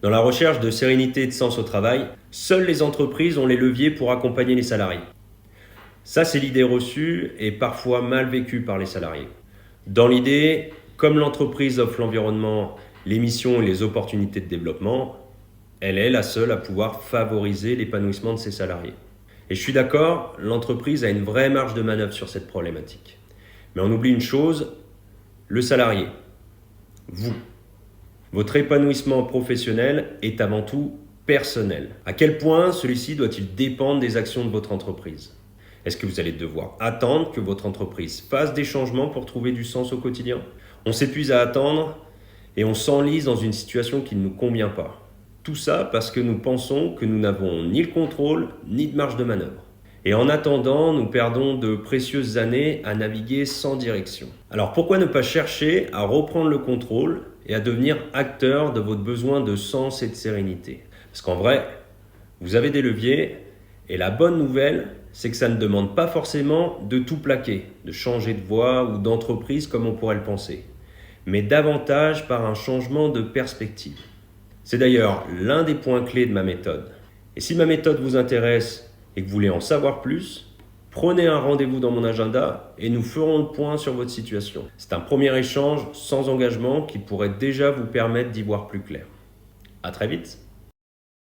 Dans la recherche de sérénité et de sens au travail, seules les entreprises ont les leviers pour accompagner les salariés. Ça, c'est l'idée reçue et parfois mal vécue par les salariés. Dans l'idée, comme l'entreprise offre l'environnement, les missions et les opportunités de développement, elle est la seule à pouvoir favoriser l'épanouissement de ses salariés. Et je suis d'accord, l'entreprise a une vraie marge de manœuvre sur cette problématique. Mais on oublie une chose, le salarié, vous. Votre épanouissement professionnel est avant tout personnel. À quel point celui-ci doit-il dépendre des actions de votre entreprise ? Est-ce que vous allez devoir attendre que votre entreprise fasse des changements pour trouver du sens au quotidien ? On s'épuise à attendre et on s'enlise dans une situation qui ne nous convient pas. Tout ça parce que nous pensons que nous n'avons ni le contrôle ni de marge de manœuvre. Et en attendant, nous perdons de précieuses années à naviguer sans direction. Alors pourquoi ne pas chercher à reprendre le contrôle et à devenir acteur de votre besoin de sens et de sérénité ? Parce qu'en vrai, vous avez des leviers et la bonne nouvelle, c'est que ça ne demande pas forcément de tout plaquer, de changer de voie ou d'entreprise comme on pourrait le penser, mais davantage par un changement de perspective. C'est d'ailleurs l'un des points clés de ma méthode. Et si ma méthode vous intéresse et que vous voulez en savoir plus, prenez un rendez-vous dans mon agenda et nous ferons le point sur votre situation. C'est un premier échange sans engagement qui pourrait déjà vous permettre d'y voir plus clair. À très vite.